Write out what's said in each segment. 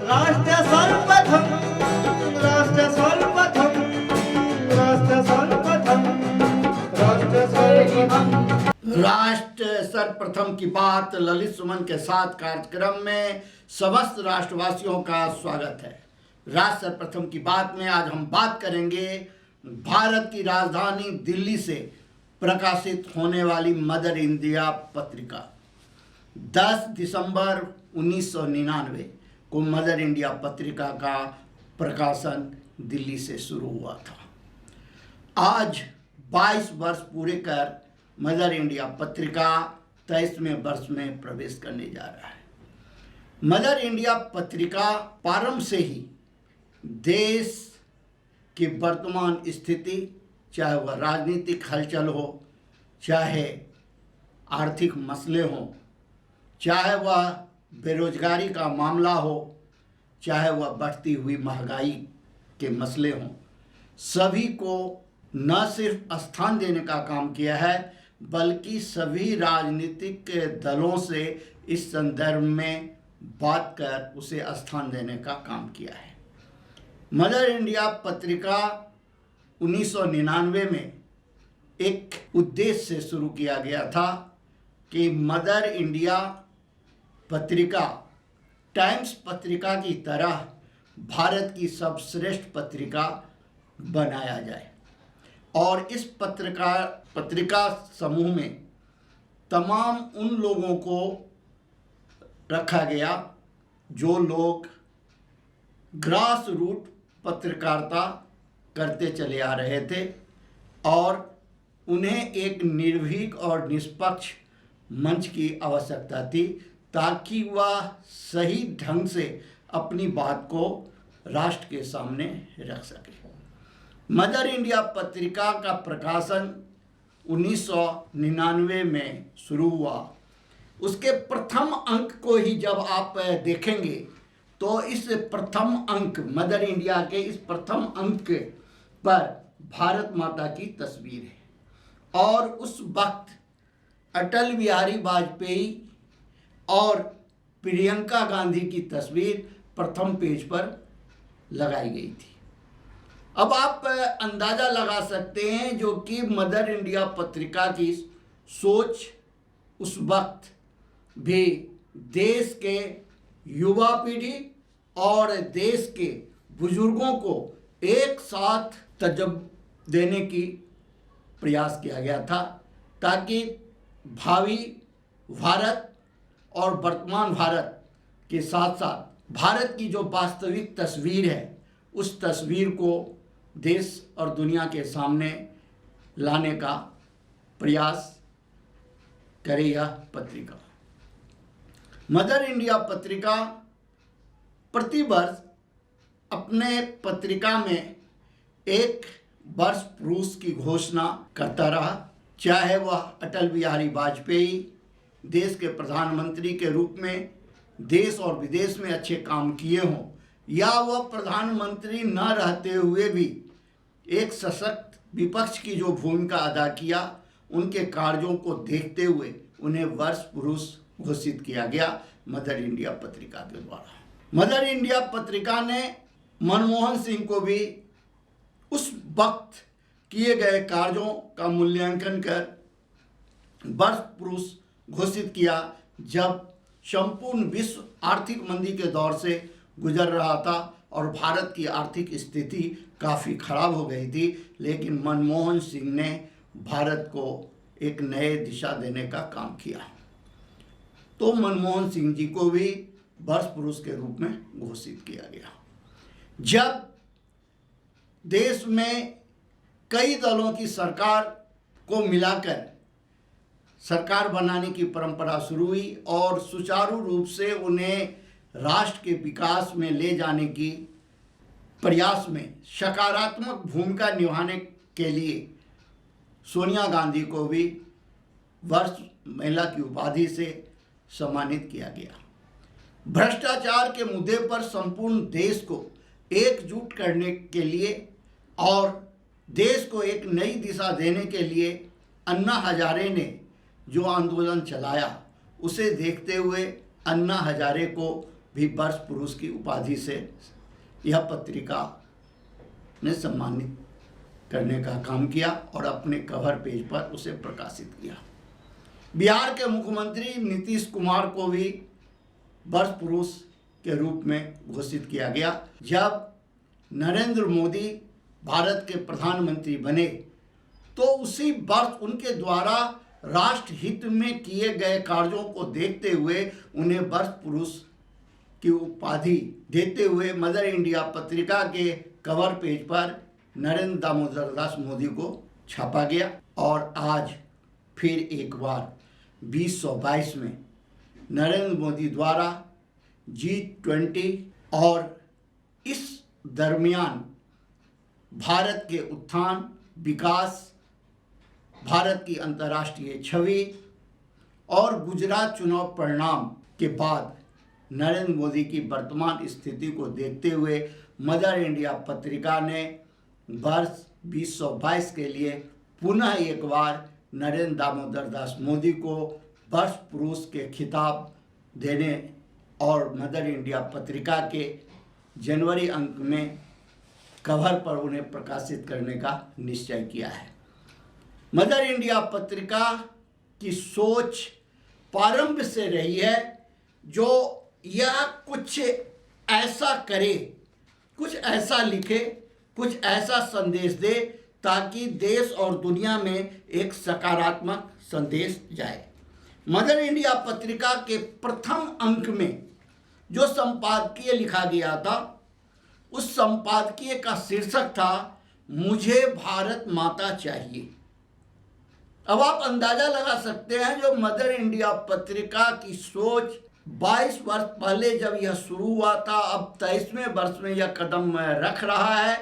राष्ट्र सर्वप्रथम, राष्ट्र सर्वप्रथम, राष्ट्र सर्वप्रथम, राष्ट्र सर्वप्रथम। राष्ट्र सर्वप्रथम की बात ललित सुमन के साथ कार्यक्रम में समस्त राष्ट्रवासियों का स्वागत है। राष्ट्र सर्वप्रथम की बात में आज हम बात करेंगे भारत की राजधानी दिल्ली से प्रकाशित होने वाली मदर इंडिया पत्रिका। 10 दिसंबर 1999 को मदर इंडिया पत्रिका का प्रकाशन दिल्ली से शुरू हुआ था। आज 22 वर्ष पूरे कर मदर इंडिया पत्रिका 23वें वर्ष में प्रवेश करने जा रहा है। मदर इंडिया पत्रिका प्रारंभ से ही देश की वर्तमान स्थिति, चाहे वह राजनीतिक हलचल हो, चाहे आर्थिक मसले हों, चाहे वह बेरोजगारी का मामला हो, चाहे वह बढ़ती हुई महंगाई के मसले हों, सभी को न सिर्फ स्थान देने का काम किया है बल्कि सभी राजनीतिक दलों से इस संदर्भ में बात कर उसे स्थान देने का काम किया है। मदर इंडिया पत्रिका 1999 में एक उद्देश्य से शुरू किया गया था कि मदर इंडिया पत्रिका टाइम्स पत्रिका की तरह भारत की सर्वश्रेष्ठ पत्रिका बनाया जाए और इस पत्रिका समूह में तमाम उन लोगों को रखा गया जो लोग ग्रास रूट पत्रकारिता करते चले आ रहे थे और उन्हें एक निर्भीक और निष्पक्ष मंच की आवश्यकता थी ताकि वह सही ढंग से अपनी बात को राष्ट्र के सामने रख सके। मदर इंडिया पत्रिका का प्रकाशन 1999 में शुरू हुआ। उसके प्रथम अंक को ही जब आप देखेंगे तो इस प्रथम अंक, मदर इंडिया के इस प्रथम अंक पर भारत माता की तस्वीर है और उस वक्त अटल बिहारी वाजपेयी और प्रियंका गांधी की तस्वीर प्रथम पेज पर लगाई गई थी। अब आप अंदाज़ा लगा सकते हैं जो कि मदर इंडिया पत्रिका की सोच उस वक्त भी देश के युवा पीढ़ी और देश के बुजुर्गों को एक साथ तजब देने की प्रयास किया गया था ताकि भावी भारत और वर्तमान भारत के साथ साथ भारत की जो वास्तविक तस्वीर है उस तस्वीर को देश और दुनिया के सामने लाने का प्रयास करे यह पत्रिका। मदर इंडिया पत्रिका प्रतिवर्ष अपने पत्रिका में एक वर्ष पुरुष की घोषणा करता रहा, चाहे वह अटल बिहारी वाजपेयी देश के प्रधानमंत्री के रूप में देश और विदेश में अच्छे काम किए हों या वह प्रधानमंत्री न रहते हुए भी एक सशक्त विपक्ष की जो भूमिका अदा किया, उनके कार्यों को देखते हुए उन्हें वर्ष पुरुष घोषित किया गया मदर इंडिया पत्रिका के द्वारा। मदर इंडिया पत्रिका ने मनमोहन सिंह को भी उस वक्त किए गए कार्यों का मूल्यांकन कर वर्ष पुरुष घोषित किया जब संपूर्ण विश्व आर्थिक मंदी के दौर से गुजर रहा था और भारत की आर्थिक स्थिति काफ़ी खराब हो गई थी, लेकिन मनमोहन सिंह ने भारत को एक नए दिशा देने का काम किया। तो मनमोहन सिंह जी को भी वर्ष पुरुष के रूप में घोषित किया गया। जब देश में कई दलों की सरकार को मिलाकर सरकार बनाने की परंपरा शुरू हुई और सुचारू रूप से उन्हें राष्ट्र के विकास में ले जाने की प्रयास में सकारात्मक भूमिका निभाने के लिए सोनिया गांधी को भी वर्ष महिला की उपाधि से सम्मानित किया गया। भ्रष्टाचार के मुद्दे पर संपूर्ण देश को एकजुट करने के लिए और देश को एक नई दिशा देने के लिए अन्ना हजारे ने जो आंदोलन चलाया उसे देखते हुए अन्ना हजारे को भी वर्ष पुरुष की उपाधि से यह पत्रिका ने सम्मानित करने का काम किया और अपने कवर पेज पर उसे प्रकाशित किया। बिहार के मुख्यमंत्री नीतीश कुमार को भी वर्ष पुरुष के रूप में घोषित किया गया। जब नरेंद्र मोदी भारत के प्रधानमंत्री बने तो उसी वर्ष उनके द्वारा राष्ट्र हित में किए गए कार्यों को देखते हुए उन्हें वर्ष पुरुष की उपाधि देते हुए मदर इंडिया पत्रिका के कवर पेज पर नरेंद्र दामोदर दास मोदी को छापा गया। और आज फिर एक बार 2022 में नरेंद्र मोदी द्वारा G20 और इस दरमियान भारत के उत्थान, विकास, भारत की अंतर्राष्ट्रीय छवि और गुजरात चुनाव परिणाम के बाद नरेंद्र मोदी की वर्तमान स्थिति को देखते हुए मदर इंडिया पत्रिका ने वर्ष 2022 के लिए पुनः एक बार नरेंद्र दामोदर दास मोदी को वर्ष पुरुष के खिताब देने और मदर इंडिया पत्रिका के जनवरी अंक में कवर पर उन्हें प्रकाशित करने का निश्चय किया है। मदर इंडिया पत्रिका की सोच प्रारंभ से रही है जो यह कुछ ऐसा करे, कुछ ऐसा लिखे, कुछ ऐसा संदेश दे ताकि देश और दुनिया में एक सकारात्मक संदेश जाए। मदर इंडिया पत्रिका के प्रथम अंक में जो संपादकीय लिखा गया था उस संपादकीय का शीर्षक था मुझे भारत माता चाहिए। अब आप अंदाजा लगा सकते हैं जो मदर इंडिया पत्रिका की सोच 22 वर्ष पहले जब यह शुरू हुआ था, अब 23वें वर्ष में यह कदम रख रहा है,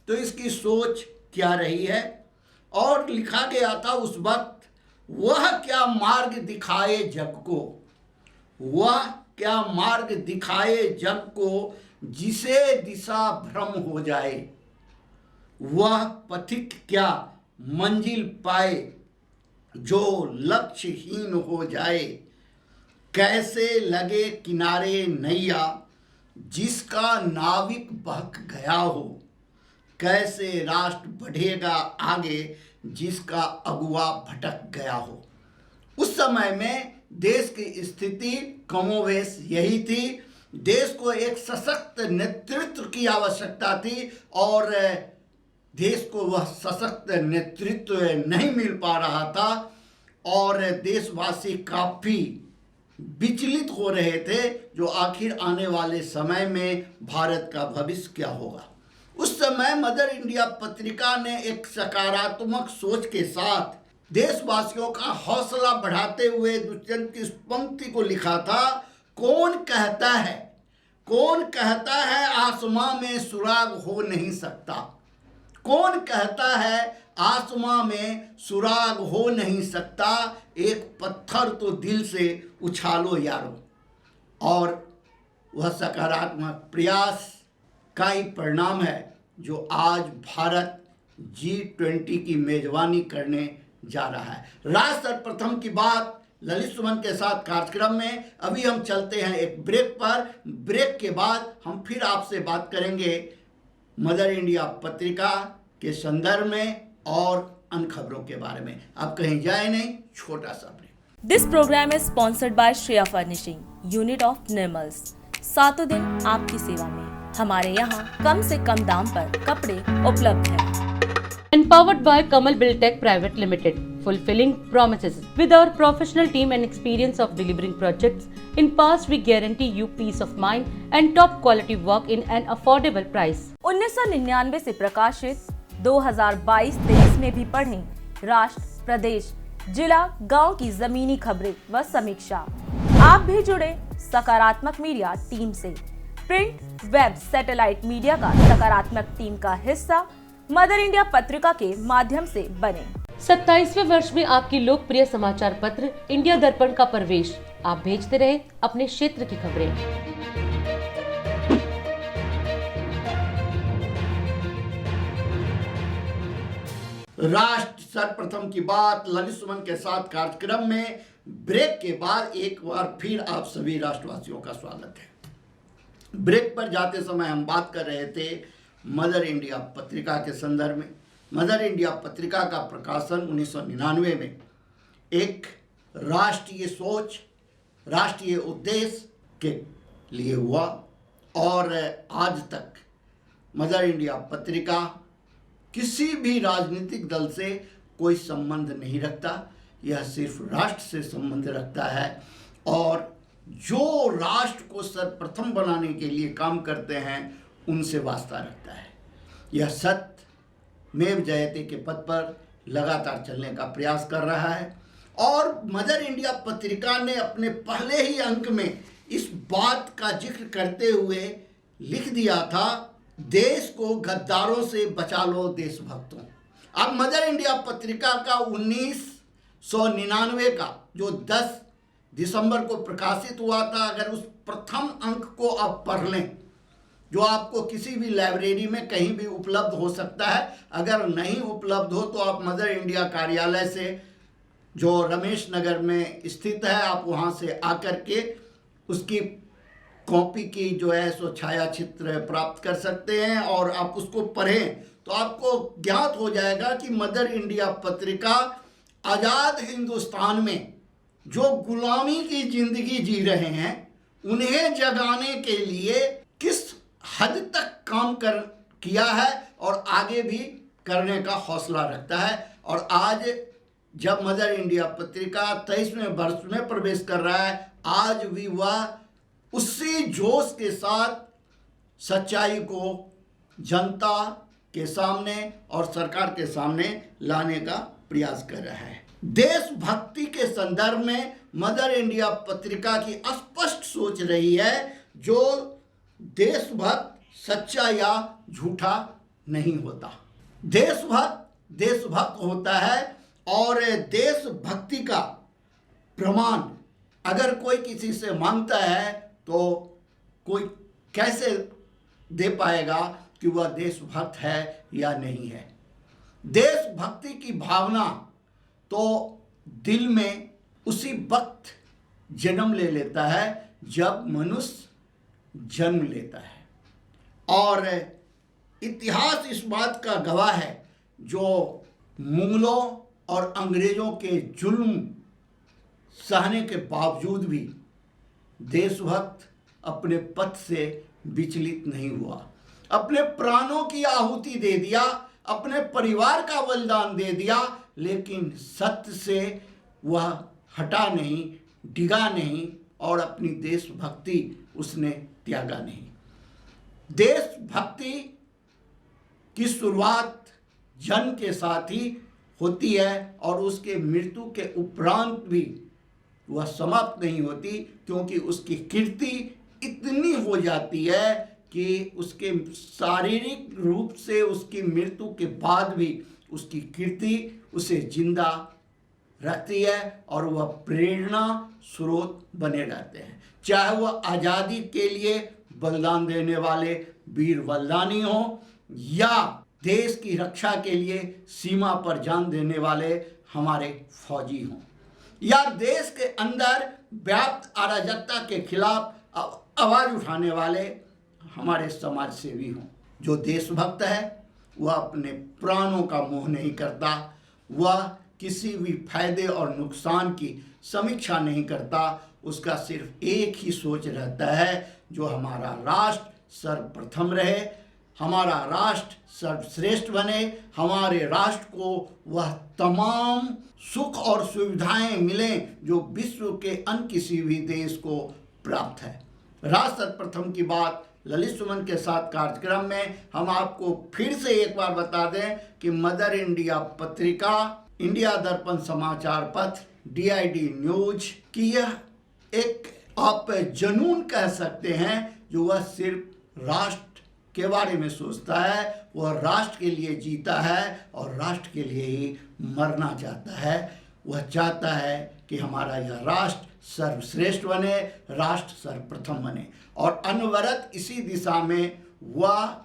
तो इसकी सोच क्या रही है। और लिखा गया था उस वक्त, वह क्या मार्ग दिखाए जग को, वह क्या मार्ग दिखाए जग को, जिसे दिशा भ्रम हो जाए, वह पथिक क्या मंजिल पाए, जो लक्ष्यहीन हो जाए, कैसे लगे किनारे नैया, जिसका नाविक बहक गया हो, कैसे राष्ट्र बढ़ेगा आगे, जिसका अगुआ भटक गया हो। उस समय में देश की स्थिति कमोवेश यही थी। देश को एक सशक्त नेतृत्व की आवश्यकता थी और देश को वह सशक्त नेतृत्व नहीं मिल पा रहा था और देशवासी काफ़ी विचलित हो रहे थे जो आखिर आने वाले समय में भारत का भविष्य क्या होगा। उस समय मदर इंडिया पत्रिका ने एक सकारात्मक सोच के साथ देशवासियों का हौसला बढ़ाते हुए दुष्यंत की इस पंक्ति को लिखा था, कौन कहता है आसमां में सुराग हो नहीं सकता, कौन कहता है आसमां में सुराग हो नहीं सकता, एक पत्थर तो दिल से उछालो यारो। और वह सकारात्मक प्रयास का ही परिणाम है जो आज भारत G20 की मेजबानी करने जा रहा है। राष्ट्र सर्वप्रथम की बात ललित सुमन के साथ कार्यक्रम में। अभी हम चलते हैं एक ब्रेक पर। ब्रेक के बाद हम फिर आपसे बात करेंगे मदर इंडिया पत्रिका के संदर्भ में और अन्य खबरों के बारे में। आप कहीं जाए नहीं, छोटा सा break. This programme is sponsored by Shreya furnishing, unit of Nirmals. सातों दिन आपकी सेवा में। हमारे यहाँ कम से कम दाम पर कपड़े उपलब्ध हैं। Empowered by Kamal Buildtech Private Limited, fulfilling promises. With our professional team and experience of delivering projects, in past we guarantee you peace of mind and top quality work in an affordable price. 1999 से प्रकाशित 2022-23 में भी पढ़ें राष्ट्र, प्रदेश, जिला, गांव की जमीनी खबरें व समीक्षा। आप भी जुड़े सकारात्मक मीडिया टीम से। प्रिंट, वेब, सैटेलाइट मीडिया का सकारात्मक टीम का हिस्सा मदर इंडिया पत्रिका के माध्यम से बने। 27वें वर्ष में आपकी लोकप्रिय समाचार पत्र इंडिया दर्पण का प्रवेश। आप भेजते रहे अपने क्षेत्र की खबरें। राष्ट्र सर्वप्रथम की बात ललित सुमन के साथ कार्यक्रम में। ब्रेक के बाद एक बार फिर आप सभी राष्ट्रवासियों का स्वागत है। ब्रेक पर जाते समय हम बात कर रहे थे मदर इंडिया पत्रिका के संदर्भ में। मदर इंडिया पत्रिका का प्रकाशन 1999 में एक राष्ट्रीय सोच, राष्ट्रीय उद्देश्य के लिए हुआ और आज तक मदर इंडिया पत्रिका किसी भी राजनीतिक दल से कोई संबंध नहीं रखता। यह सिर्फ राष्ट्र से संबंध रखता है और जो राष्ट्र को सर्वप्रथम बनाने के लिए काम करते हैं उनसे वास्ता रखता है। यह सत्यमेव जयते के पद पर लगातार चलने का प्रयास कर रहा है और मदर इंडिया पत्रिका ने अपने पहले ही अंक में इस बात का जिक्र करते हुए लिख दिया था, देश को गद्दारों से बचा लो देशभक्तों। अब मदर इंडिया पत्रिका का 1999 का जो 10 दिसंबर को प्रकाशित हुआ था, अगर उस प्रथम अंक को आप पढ़ लें, जो आपको किसी भी लाइब्रेरी में कहीं भी उपलब्ध हो सकता है, अगर नहीं उपलब्ध हो तो आप मदर इंडिया कार्यालय से जो रमेश नगर में स्थित है, आप वहाँ से आकर के उसकी कॉपी की जो है सो छायाचित्र प्राप्त कर सकते हैं और आप उसको पढ़ें तो आपको ज्ञात हो जाएगा कि मदर इंडिया पत्रिका आज़ाद हिंदुस्तान में जो गुलामी की जिंदगी जी रहे हैं उन्हें जगाने के लिए किस हद तक काम किया है और आगे भी करने का हौसला रखता है। और आज जब मदर इंडिया पत्रिका 23वें वर्ष में प्रवेश कर रहा है, आज भी वह उसी जोश के साथ सच्चाई को जनता के सामने और सरकार के सामने लाने का प्रयास कर रहा है। देशभक्ति के संदर्भ में मदर इंडिया पत्रिका की स्पष्ट सोच रही है, जो देशभक्त सच्चा या झूठा नहीं होता। देशभक्त होता है और देशभक्ति का प्रमाण अगर कोई किसी से मांगता है तो कोई कैसे दे पाएगा कि वह देशभक्त है या नहीं है। देशभक्ति की भावना तो दिल में उसी वक्त जन्म ले लेता है जब मनुष्य जन्म लेता है और इतिहास इस बात का गवाह है, जो मुगलों और अंग्रेज़ों के जुल्म सहने के बावजूद भी देशभक्त अपने पथ से विचलित नहीं हुआ, अपने प्राणों की आहुति दे दिया, अपने परिवार का बलिदान दे दिया, लेकिन सत्य से वह हटा नहीं, डिगा नहीं और अपनी देशभक्ति उसने त्यागा नहीं। देशभक्ति की शुरुआत जन्म के साथ ही होती है और उसके मृत्यु के उपरांत भी वह समाप्त नहीं होती, क्योंकि उसकी कीर्ति इतनी हो जाती है कि उसके शारीरिक रूप से उसकी मृत्यु के बाद भी उसकी कीर्ति उसे जिंदा रखती है और वह प्रेरणा स्रोत बने रहते हैं। चाहे वह आज़ादी के लिए बलिदान देने वाले वीर बलिदानी हों या देश की रक्षा के लिए सीमा पर जान देने वाले हमारे फौजी हों या देश के अंदर व्याप्त अराजकता के खिलाफ आवाज़ उठाने वाले हमारे समाज सेवी हों। जो देशभक्त है वह अपने प्राणों का मोह नहीं करता, वह किसी भी फायदे और नुकसान की समीक्षा नहीं करता, उसका सिर्फ एक ही सोच रहता है, जो हमारा राष्ट्र सर्वप्रथम रहे, हमारा राष्ट्र सर्वश्रेष्ठ बने, हमारे राष्ट्र को वह तमाम सुख और सुविधाएं मिलें जो विश्व के अन्य किसी भी देश को प्राप्त है। राष्ट्र सर्वप्रथम की बात ललित सुमन के साथ कार्यक्रम में हम आपको फिर से एक बार बता दें कि मदर इंडिया पत्रिका, इंडिया दर्पण समाचार पत्र, DID न्यूज की यह एक आप जुनून कह सकते हैं, जो वह सिर्फ राष्ट्र के बारे में सोचता है, वह राष्ट्र के लिए जीता है और राष्ट्र के लिए ही मरना चाहता है। वह चाहता है कि हमारा यह राष्ट्र सर्वश्रेष्ठ बने, राष्ट्र सर्वप्रथम बने और अनवरत इसी दिशा में वह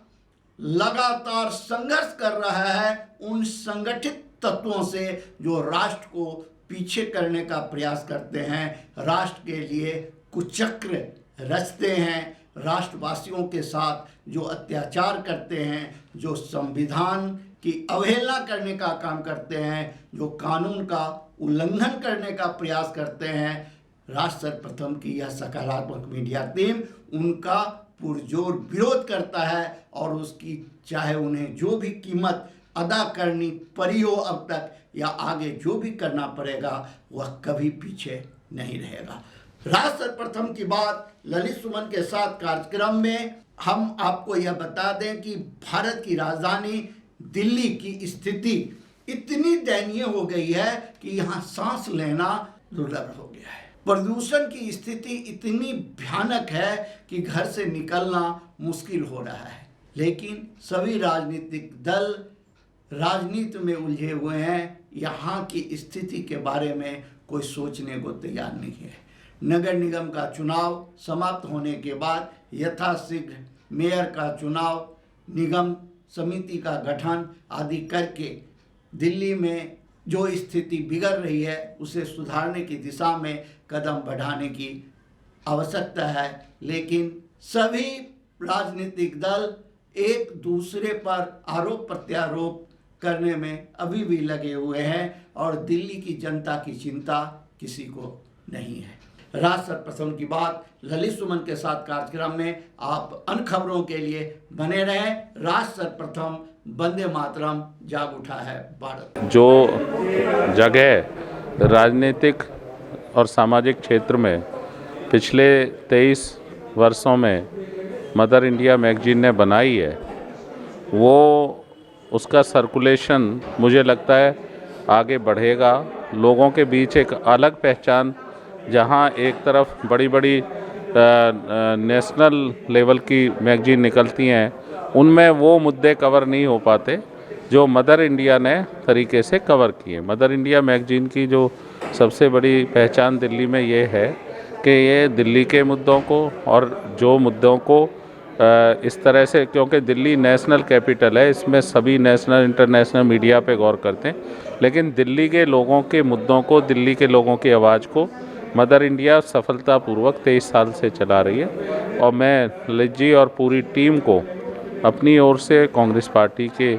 लगातार संघर्ष कर रहा है उन संगठित तत्वों से जो राष्ट्र को पीछे करने का प्रयास करते हैं, राष्ट्र के लिए कुचक्र रचते हैं, राष्ट्रवासियों के साथ जो अत्याचार करते हैं, जो संविधान की अवहेलना करने का काम करते हैं, जो कानून का उल्लंघन करने का प्रयास करते हैं, राष्ट्र सर्वप्रथम की यह सकारात्मक मीडिया टीम उनका पुरजोर विरोध करता है और उसकी चाहे उन्हें जो भी कीमत अदा करनी पड़ी हो अब तक या आगे जो भी करना पड़ेगा, वह कभी पीछे नहीं रहेगा। राष्ट्र सर्वप्रथम की बात ललित सुमन के साथ कार्यक्रम में हम आपको यह बता दें कि भारत की राजधानी दिल्ली की स्थिति इतनी दयनीय हो गई है कि यहाँ सांस लेना दुर्लभ हो गया है। प्रदूषण की स्थिति इतनी भयानक है कि घर से निकलना मुश्किल हो रहा है, लेकिन सभी राजनीतिक दल राजनीति में उलझे हुए हैं। यहाँ की स्थिति के बारे में कोई सोचने को तैयार नहीं है। नगर निगम का चुनाव समाप्त होने के बाद यथाशीघ्र मेयर का चुनाव, निगम समिति का गठन आदि करके दिल्ली में जो स्थिति बिगड़ रही है उसे सुधारने की दिशा में कदम बढ़ाने की आवश्यकता है। लेकिन सभी राजनीतिक दल एक दूसरे पर आरोप प्रत्यारोप करने में अभी भी लगे हुए हैं और दिल्ली की जनता की चिंता किसी को नहीं है। राष्ट्र सर्वप्रथम की बात ललित सुमन के साथ कार्यक्रम में आप अन्य खबरों के लिए बने रहें। राष्ट्र सर्वप्रथम, वंदे मातरम, जाग उठा है भारत। जो जगह राजनीतिक और सामाजिक क्षेत्र में पिछले 23 वर्षों में मदर इंडिया मैगजीन ने बनाई है, वो उसका सर्कुलेशन मुझे लगता है आगे बढ़ेगा। लोगों के बीच एक अलग पहचान, जहां एक तरफ बड़ी बड़ी नेशनल लेवल की मैगजीन निकलती हैं, उनमें वो मुद्दे कवर नहीं हो पाते जो मदर इंडिया ने तरीके से कवर किए। मदर इंडिया मैगजीन की जो सबसे बड़ी पहचान दिल्ली में ये है कि ये दिल्ली के मुद्दों को और जो मुद्दों को इस तरह से, क्योंकि दिल्ली नेशनल कैपिटल है, इसमें सभी नेशनल इंटरनेशनल मीडिया पे गौर करते हैं, लेकिन दिल्ली के लोगों के मुद्दों को, दिल्ली के लोगों की आवाज़ को मदर इंडिया सफलतापूर्वक 23 साल से चला रही है। और मैं ललित जी और पूरी टीम को अपनी ओर से कांग्रेस पार्टी के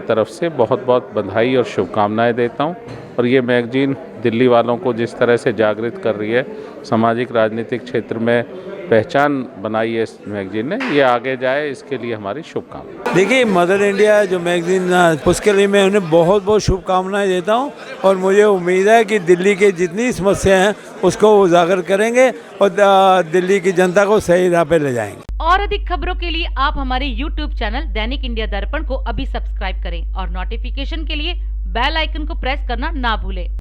तरफ से बहुत बहुत बधाई और शुभकामनाएं देता हूं। और ये मैगजीन दिल्ली वालों को जिस तरह से जागृत कर रही है, सामाजिक राजनीतिक क्षेत्र में पहचान बनाई है इस मैगजीन ने, ये आगे जाए, इसके लिए हमारी शुभकामनाएं। देखिए, मदर इंडिया जो मैगजीन, उसके लिए मैं उन्हें बहुत बहुत शुभकामनाएं देता हूं और मुझे उम्मीद है कि दिल्ली की जितनी समस्याएं हैं उसको उजागर करेंगे और दिल्ली की जनता को सही राह पे ले जाएंगे। और अधिक खबरों के लिए आप हमारे YouTube चैनल दैनिक इंडिया दर्पण को अभी सब्सक्राइब करें और नोटिफिकेशन के लिए बेल आइकन को प्रेस करना ना भूलें।